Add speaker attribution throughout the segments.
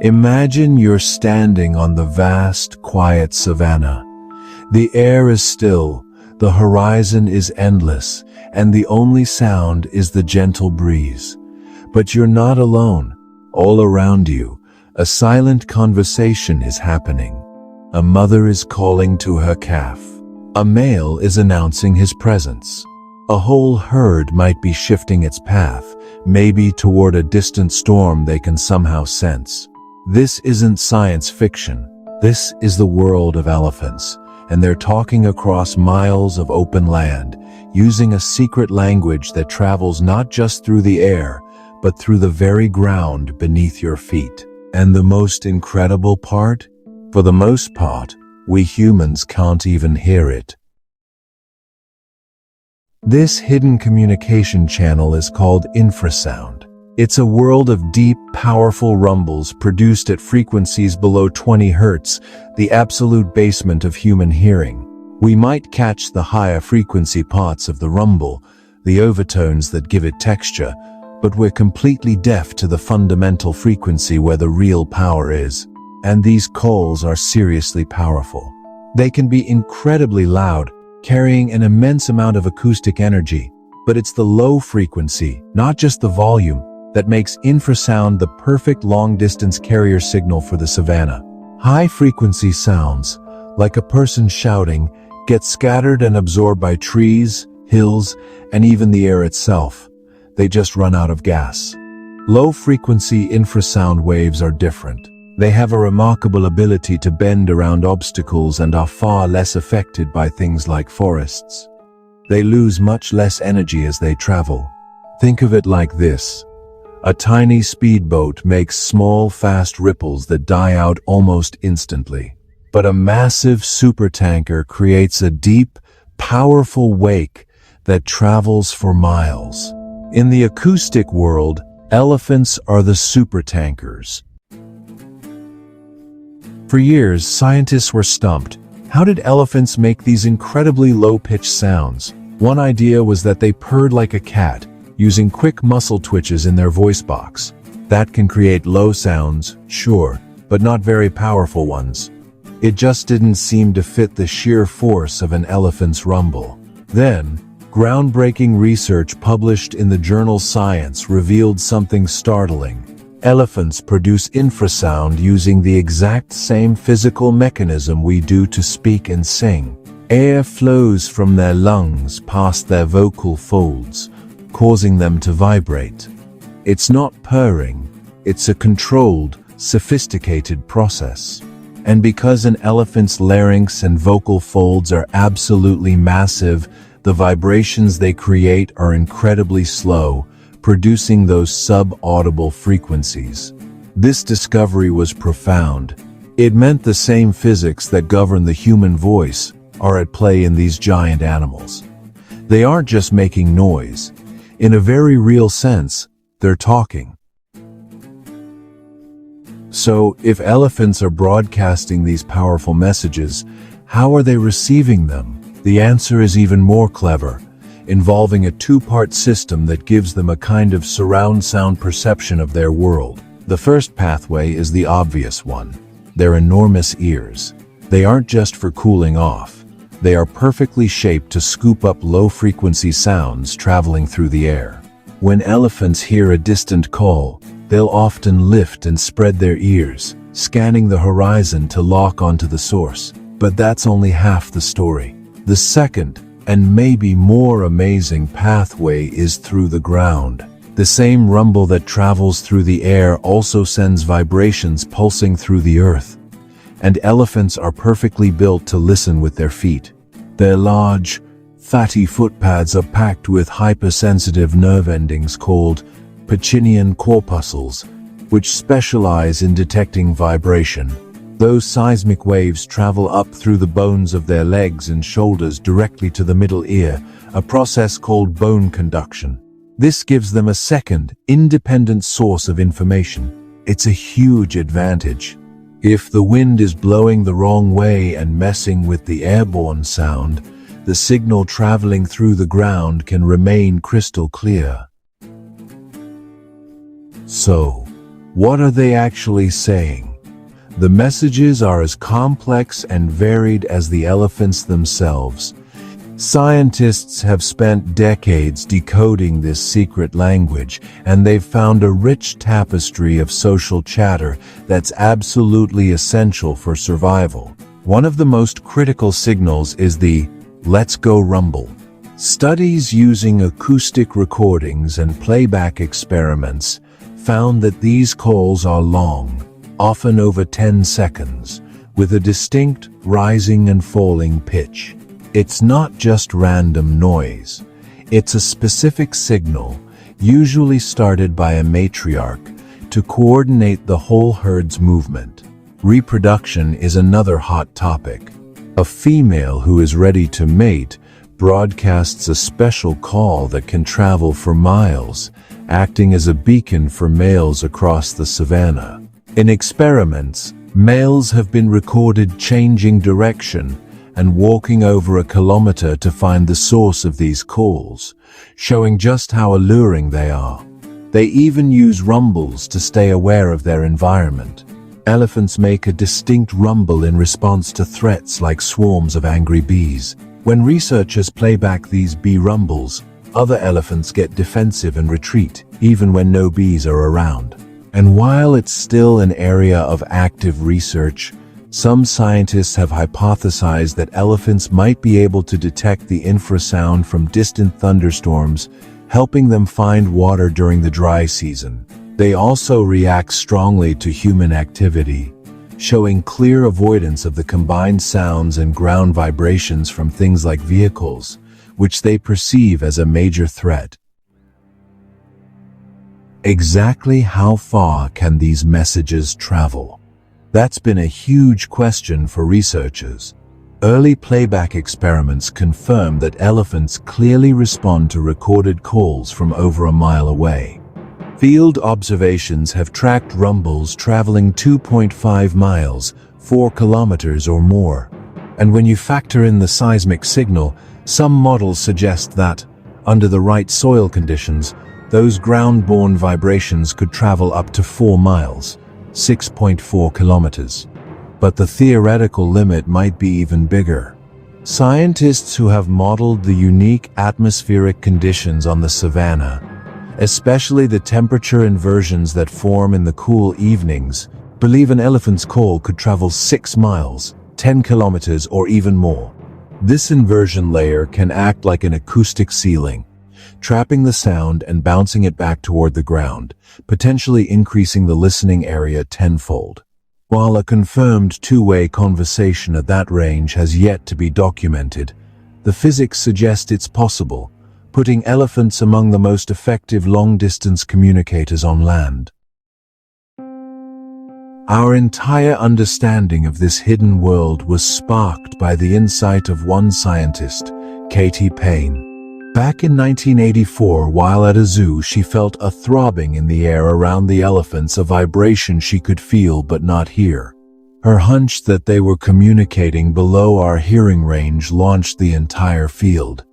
Speaker 1: Imagine you're standing on the vast, quiet savanna. The air is still, the horizon is endless, and the only sound is the gentle breeze. But you're not alone. All around you, a silent conversation is happening. A mother is calling to her calf. A male is announcing his presence. A whole herd might be shifting its path, maybe toward a distant storm they can somehow sense. This isn't science fiction. This is the world of elephants, and they're talking across miles of open land, using a secret language that travels not just through the air, but through the very ground beneath your feet. And the most incredible part? For the most part, we humans can't even hear it. This hidden communication channel is called infrasound. It's a world of deep, powerful rumbles produced at frequencies below 20 Hz, the absolute basement of human hearing. We might catch the higher frequency parts of the rumble, the overtones that give it texture, but we're completely deaf to the fundamental frequency where the real power is. And these calls are seriously powerful. They can be incredibly loud, carrying an immense amount of acoustic energy, but it's the low frequency, not just the volume, that makes infrasound the perfect long-distance carrier signal for the savanna. High-frequency sounds, like a person shouting, get scattered and absorbed by trees, hills, and even the air itself. They just run out of gas. Low-frequency infrasound waves are different. They have a remarkable ability to bend around obstacles and are far less affected by things like forests. They lose much less energy as they travel. Think of it like this. A tiny speedboat makes small, fast ripples that die out almost instantly. But a massive supertanker creates a deep, powerful wake that travels for miles. In the acoustic world, elephants are the supertankers. For years, scientists were stumped. How did elephants make these incredibly low-pitched sounds? One idea was that they purred like a cat, using quick muscle twitches in their voice box. That can create low sounds, sure, but not very powerful ones. It just didn't seem to fit the sheer force of an elephant's rumble. Then, groundbreaking research published in the journal Science revealed something startling. Elephants produce infrasound using the exact same physical mechanism we do to speak and sing. Air flows from their lungs past their vocal folds, causing them to vibrate. It's not purring, it's a controlled, sophisticated process. And because an elephant's larynx and vocal folds are absolutely massive, the vibrations they create are incredibly slow, producing those sub-audible frequencies. This discovery was profound. It meant the same physics that govern the human voice are at play in these giant animals. They aren't just making noise. In a very real sense, they're talking. So, if elephants are broadcasting these powerful messages, how are they receiving them? The answer is even more clever, involving a two-part system that gives them a kind of surround sound perception of their world. The first pathway is the obvious one. Their enormous ears. They aren't just for cooling off. They are perfectly shaped to scoop up low-frequency sounds traveling through the air. When elephants hear a distant call, they'll often lift and spread their ears, scanning the horizon to lock onto the source. But that's only half the story. The second, and maybe more amazing pathway is through the ground. The same rumble that travels through the air also sends vibrations pulsing through the earth. And elephants are perfectly built to listen with their feet. Their large, fatty footpads are packed with hypersensitive nerve endings called Pacinian corpuscles, which specialize in detecting vibration. Those seismic waves travel up through the bones of their legs and shoulders directly to the middle ear, a process called bone conduction. This gives them a second, independent source of information. It's a huge advantage. If the wind is blowing the wrong way and messing with the airborne sound, the signal traveling through the ground can remain crystal clear. So, What are they actually saying? The messages are as complex and varied as the elephants themselves. Scientists have spent decades decoding this secret language, and they've found a rich tapestry of social chatter that's absolutely essential for survival. One of the most critical signals is the "let's go" rumble. Studies using acoustic recordings and playback experiments found that these calls are long, often over 10 seconds, with a distinct rising and falling pitch. It's not just random noise. It's a specific signal, usually started by a matriarch, to coordinate the whole herd's movement. Reproduction is another hot topic. A female who is ready to mate broadcasts a special call that can travel for miles, acting as a beacon for males across the savanna. In experiments, males have been recorded changing direction and walking over a kilometer to find the source of these calls, showing just how alluring they are. They even use rumbles to stay aware of their environment. Elephants make a distinct rumble in response to threats like swarms of angry bees. When researchers play back these bee rumbles, other elephants get defensive and retreat, even when no bees are around. And while it's still an area of active research, some scientists have hypothesized that elephants might be able to detect the infrasound from distant thunderstorms, helping them find water during the dry season. They also react strongly to human activity, showing clear avoidance of the combined sounds and ground vibrations from things like vehicles, which they perceive as a major threat. Exactly how far can these messages travel? That's been a huge question for researchers. Early playback experiments confirm that elephants clearly respond to recorded calls from over a mile away. Field observations have tracked rumbles traveling 2.5 miles, 4 kilometers or more. And when you factor in the seismic signal, some models suggest that, under the right soil conditions, those ground-borne vibrations could travel up to 4 miles, 6.4 kilometers. But the theoretical limit might be even bigger. Scientists who have modeled the unique atmospheric conditions on the savanna, especially the temperature inversions that form in the cool evenings, believe an elephant's call could travel 6 miles, 10 kilometers or even more. This inversion layer can act like an acoustic ceiling, trapping the sound and bouncing it back toward the ground, potentially increasing the listening area tenfold. While a confirmed two-way conversation at that range has yet to be documented, the physics suggest it's possible, putting elephants among the most effective long-distance communicators on land. Our entire understanding of this hidden world was sparked by the insight of one scientist, Chatty. Back in 1984, while at a zoo, she felt a throbbing in the air around the elephants, a vibration she could feel but not hear. Her hunch that they were communicating below our hearing range launched the entire field.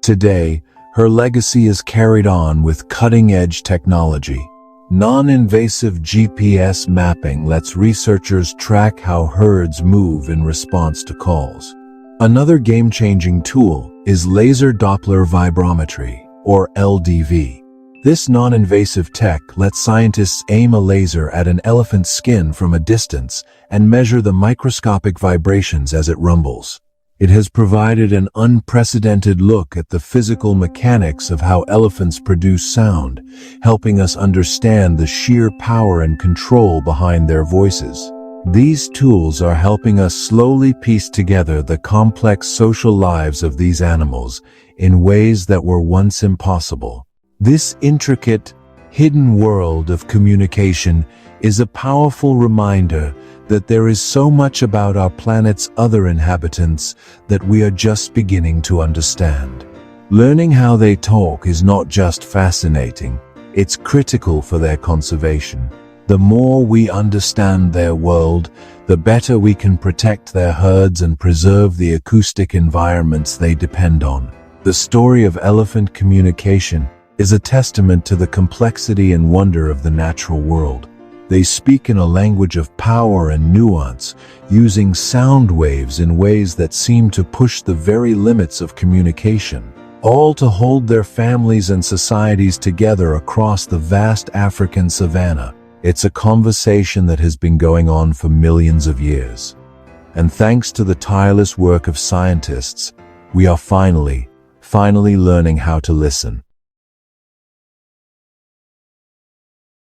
Speaker 1: Today, her legacy is carried on with cutting-edge technology. Non-invasive GPS mapping lets researchers track how herds move in response to calls. Another game-changing tool is laser Doppler vibrometry, or LDV. This non-invasive tech lets scientists aim a laser at an elephant's skin from a distance and measure the microscopic vibrations as it rumbles. It has provided an unprecedented look at the physical mechanics of how elephants produce sound, helping us understand the sheer power and control behind their voices. These tools are helping us slowly piece together the complex social lives of these animals in ways that were once impossible. This intricate, hidden world of communication is a powerful reminder that there is so much about our planet's other inhabitants that we are just beginning to understand. Learning how they talk is not just fascinating, it's critical for their conservation. The more we understand their world, the better we can protect their herds and preserve the acoustic environments they depend on. The story of elephant communication is a testament to the complexity and wonder of the natural world. They speak in a language of power and nuance, using sound waves in ways that seem to push the very limits of communication, all to hold their families and societies together across the vast African savanna. It's a conversation that has been going on for millions of years. And thanks to the tireless work of scientists, we are finally learning how to listen.